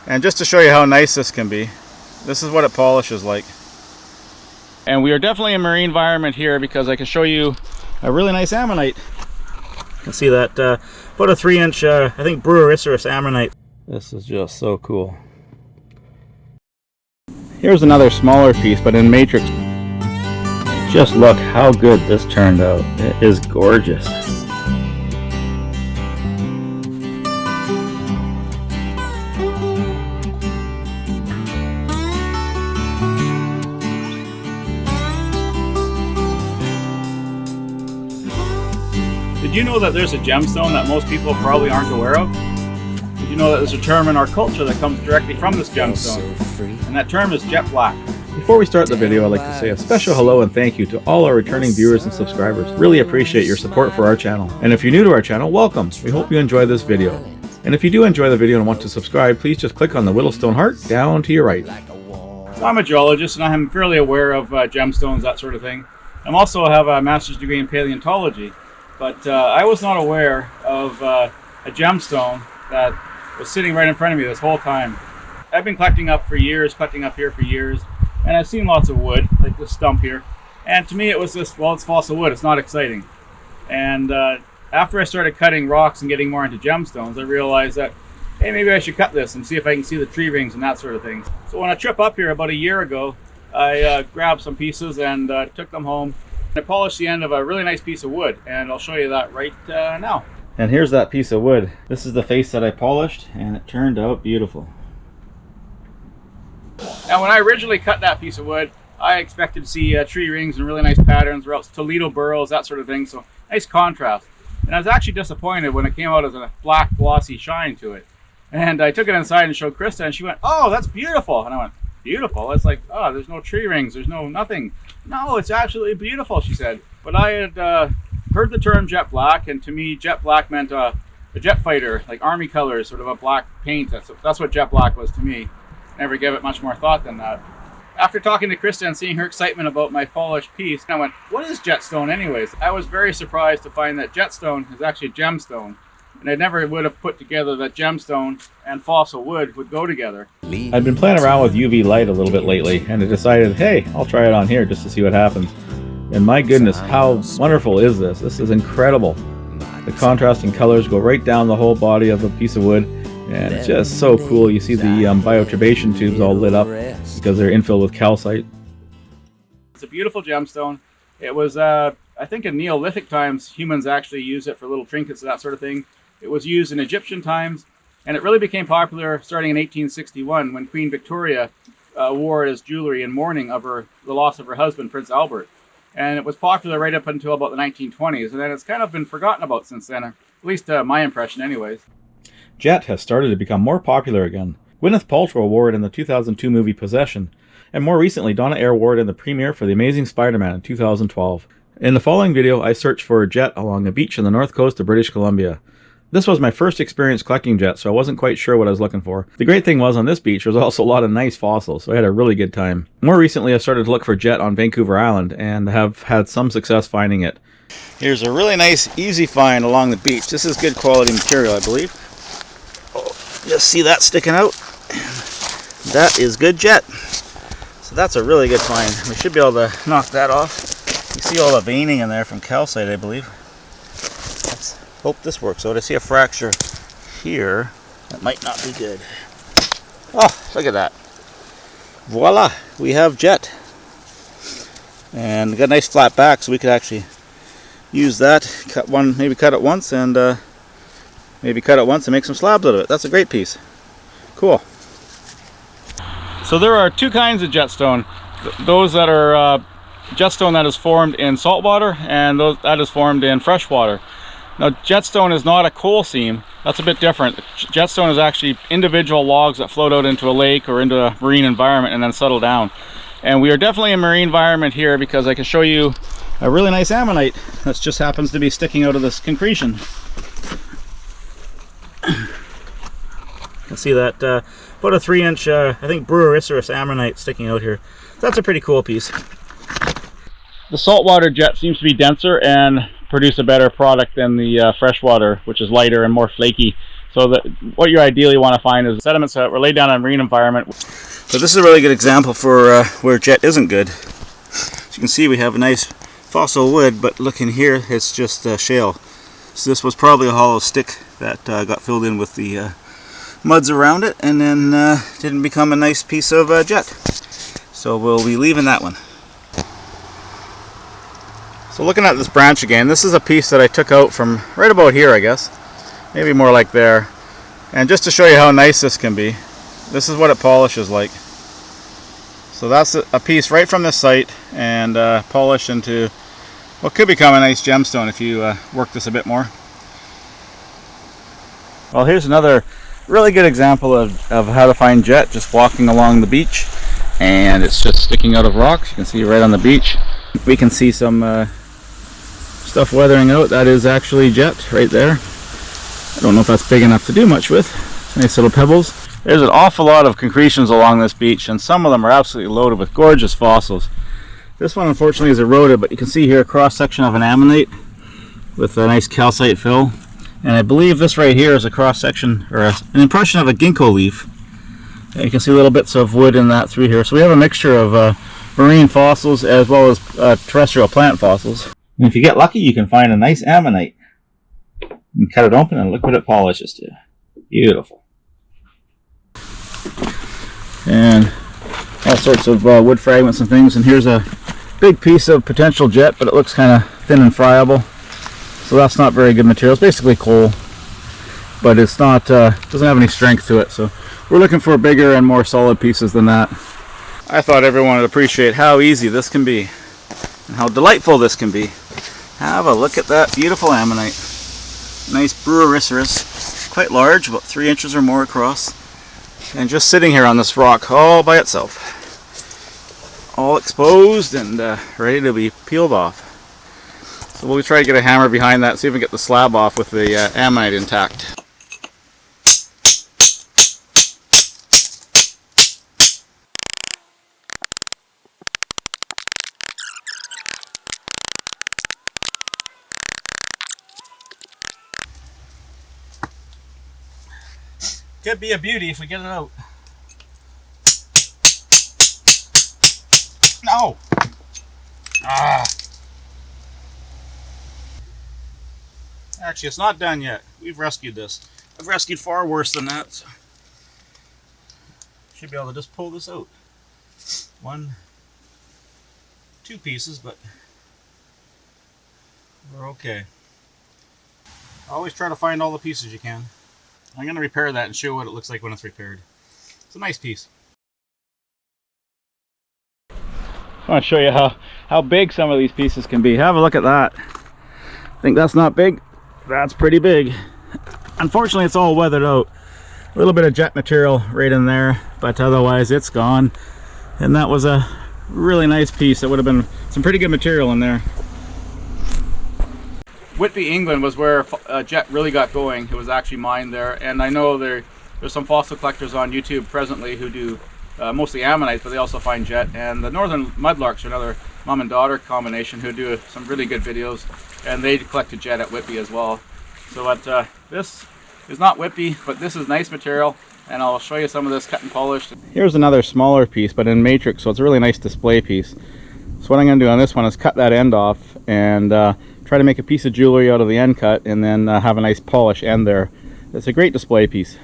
And just to show you how nice this can be, this is what it polishes like. And we are definitely in a marine environment here because I can show you a really nice ammonite. You can see that about a 3-inch, I think Brewericiferous ammonite. This is just so cool. Here's another smaller piece, but in matrix. Just look how good this turned out. It is gorgeous. Did you know that there's a gemstone that most people probably aren't aware of? Did you know that there's a term in our culture that comes directly from this gemstone? And that term is jet black. Before we start the video, I'd like to say a special hello and thank you to all our returning viewers and subscribers. Really appreciate your support for our channel. And if you're new to our channel, welcome. We hope you enjoy this video. And if you do enjoy the video and want to subscribe, please just click on the Whittlestone heart down to your right. So I'm a geologist and I'm fairly aware of gemstones, that sort of thing. I also have a master's degree in paleontology. But I was not aware of a gemstone that was sitting right in front of me this whole time. I've been collecting up for years, collecting up here for years, and I've seen lots of wood, like this stump here. And to me it was just, well, it's fossil wood, it's not exciting. And after I started cutting rocks and getting more into gemstones, I realized that, hey, maybe I should cut this and see if I can see the tree rings and that sort of thing. So on a trip up here about a year ago, I grabbed some pieces and took them home. I polished the end of a really nice piece of wood, and I'll show you that right now. And here's that piece of wood. This is the face that I polished, and it turned out beautiful. Now when I originally cut that piece of wood, I expected to see tree rings and really nice patterns, or else Toledo burls, that sort of thing, so nice contrast. And I was actually disappointed when it came out as a black glossy shine to it. And I took it inside and showed Christa, and she went, "Oh, that's beautiful." And I went, "Beautiful?" It's like, oh, there's no tree rings, there's no nothing. "No, it's absolutely beautiful," she said. But I had heard the term jet black, and to me jet black meant a jet fighter, like army colors, sort of a black paint. That's what jet black was to me. Never gave it much more thought than that. After talking to Christa and seeing her excitement about my polished piece, I went, what is jetstone anyways? I was very surprised to find that jetstone is actually a gemstone. And I never would have put together that gemstone and fossil wood would go together. I've been playing around with UV light a little bit lately, and I decided, hey, I'll try it on here just to see what happens. And my goodness, how wonderful is this? This is incredible. The contrasting colors go right down the whole body of the piece of wood, and it's just so cool. You see the bioturbation tubes all lit up because they're infilled with calcite. It's a beautiful gemstone. It was, I think in Neolithic times, humans actually used it for little trinkets and that sort of thing. It was used in Egyptian times, and it really became popular starting in 1861 when Queen Victoria wore it as jewelry in mourning of the loss of her husband, Prince Albert. And it was popular right up until about the 1920s, and then it's kind of been forgotten about since then, at least my impression anyways. Jet has started to become more popular again. Gwyneth Paltrow wore it in the 2002 movie Possession, and more recently Donna Air wore it in the premiere for The Amazing Spider-Man in 2012. In the following video, I searched for a jet along a beach in the north coast of British Columbia. This was my first experience collecting jets, so I wasn't quite sure what I was looking for. The great thing was on this beach there was also a lot of nice fossils, so I had a really good time. More recently I started to look for jet on Vancouver Island and have had some success finding it. Here's a really nice easy find along the beach. This is good quality material, I believe. Oh, just see that sticking out? That is good jet. So that's a really good find. We should be able to knock that off. You see all the veining in there from calcite, I believe. Hope this works out. I see a fracture here. That might not be good. Oh, look at that. Voila, we have jet. And got a nice flat back, so we could actually use that. Maybe cut it once and make some slabs out of it. That's a great piece. Cool. So there are two kinds of jetstone. Those that are jetstone that is formed in salt water, and those that is formed in fresh water. Now, jetstone is not a coal seam. That's a bit different. Jetstone is actually individual logs that float out into a lake or into a marine environment and then settle down. And we are definitely in a marine environment here because I can show you a really nice ammonite that just happens to be sticking out of this concretion. You can see that about a 3-inch, I think Brewericiferous ammonite sticking out here. That's a pretty cool piece. The saltwater jet seems to be denser and produce a better product than the freshwater, which is lighter and more flaky. So what you ideally want to find is sediments that were laid down in a marine environment. So this is a really good example for where jet isn't good. As you can see, we have a nice fossil wood, but look in here, it's just shale. So this was probably a hollow stick that got filled in with the muds around it, and then didn't become a nice piece of jet. So we'll be leaving that one. So looking at this branch again, this is a piece that I took out from right about here, I guess. Maybe more like there. And just to show you how nice this can be, this is what it polishes like. So that's a piece right from this site, and polished into what could become a nice gemstone if you work this a bit more. Well, here's another really good example of how to find jet, just walking along the beach. And it's just sticking out of rocks. You can see right on the beach. We can see some stuff weathering out. That is actually jet right there. I don't know if that's big enough to do much with. Nice little pebbles. There's an awful lot of concretions along this beach, and some of them are absolutely loaded with gorgeous fossils. This one unfortunately is eroded, but you can see here a cross section of an ammonite with a nice calcite fill. And I believe this right here is a cross section, or an impression of a ginkgo leaf. And you can see little bits of wood in that through here. So we have a mixture of marine fossils as well as terrestrial plant fossils. And if you get lucky, you can find a nice ammonite. And cut it open and look what it polishes to. Beautiful. And all sorts of wood fragments and things. And here's a big piece of potential jet, but it looks kind of thin and friable. So that's not very good material. It's basically coal, but it's not doesn't have any strength to it. So we're looking for bigger and more solid pieces than that. I thought everyone would appreciate how easy this can be and how delightful this can be. Have a look at that beautiful ammonite. Nice Brewericiferous, quite large, about 3 inches or more across, and just sitting here on this rock all by itself, all exposed and ready to be peeled off. So we'll try to get a hammer behind that, see if we can get the slab off with the ammonite intact. Could be a beauty if we get it out. No! Ah! Actually, it's not done yet. We've rescued this. I've rescued far worse than that. So should be able to just pull this out. 2 pieces, but we're okay. Always try to find all the pieces you can. I'm going to repair that and show you what it looks like when it's repaired. It's a nice piece. I want to show you how big some of these pieces can be. Have a look at that. Think that's not big? That's pretty big. Unfortunately, it's all weathered out. A little bit of jet material right in there, but otherwise it's gone. And that was a really nice piece. That would have been some pretty good material in there. Whitby, England was where jet really got going. It was actually mined there, and I know there's some fossil collectors on YouTube presently who do mostly ammonites, but they also find jet. And the northern mudlarks are another mom and daughter combination who do some really good videos, and they collected jet at Whitby as well. So this is not Whitby, but this is nice material, and I'll show you some of this cut and polished. Here's another smaller piece, but in matrix, so it's a really nice display piece. So what I'm going to do on this one is cut that end off and try to make a piece of jewelry out of the end cut, and then have a nice polish end there. It's a great display piece.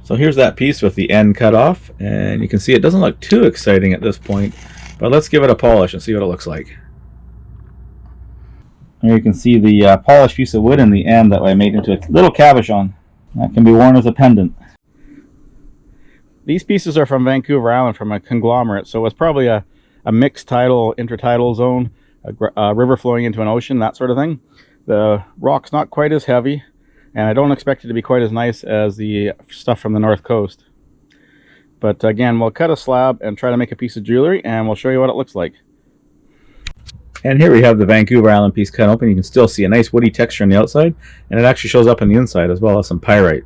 So here's that piece with the end cut off, and you can see it doesn't look too exciting at this point, but let's give it a polish and see what it looks like. Here you can see the polished piece of wood in the end that I made into a little cabochon that can be worn as a pendant. These pieces are from Vancouver Island, from a conglomerate, so it's probably a mixed tidal, intertidal zone, a river flowing into an ocean, that sort of thing. The rock's not quite as heavy, and I don't expect it to be quite as nice as the stuff from the north coast. But again, we'll cut a slab and try to make a piece of jewelry, and we'll show you what it looks like. And here we have the Vancouver Island piece cut open. You can still see a nice woody texture on the outside, and it actually shows up on the inside as well as some pyrite.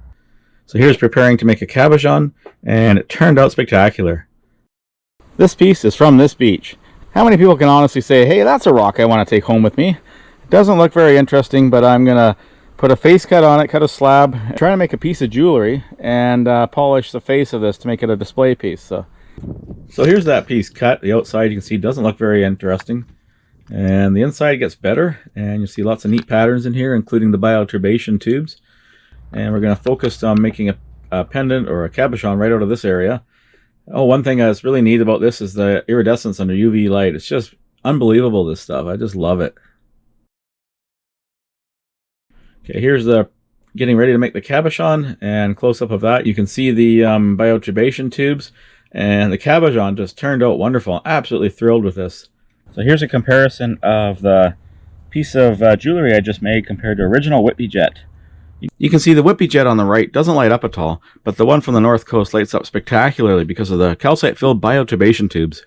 So here's preparing to make a cabochon, and it turned out spectacular. This piece is from this beach. How many people can honestly say, hey, that's a rock I want to take home with me? It doesn't look very interesting, but I'm going to Put a face cut on it, cut a slab. I'm trying to make a piece of jewelry and polish the face of this to make it a display piece. So here's that piece cut. The outside you can see doesn't look very interesting. And the inside gets better, and you see lots of neat patterns in here, including the bioturbation tubes. And we're going to focus on making a pendant or a cabochon right out of this area. Oh, one thing that's really neat about this is the iridescence under UV light. It's just unbelievable, this stuff. I just love it. Okay, here's the getting ready to make the cabochon, and close up of that you can see the bioturbation tubes, and the cabochon just turned out wonderful. Absolutely thrilled with this. So here's a comparison of the piece of jewelry I just made compared to original Whitby jet. You can see the Whitby jet on the right doesn't light up at all, but the one from the north coast lights up spectacularly because of the calcite-filled bioturbation tubes.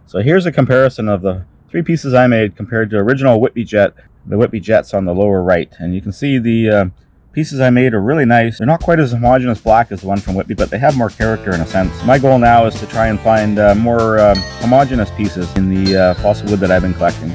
So here's a comparison of the three pieces I made compared to original Whitby jet. The Whitby jet's on the lower right, and you can see the pieces I made are really nice. They're not quite as homogeneous black as the one from Whitby, but they have more character in a sense. My goal now is to try and find more homogeneous pieces in the fossil wood that I've been collecting.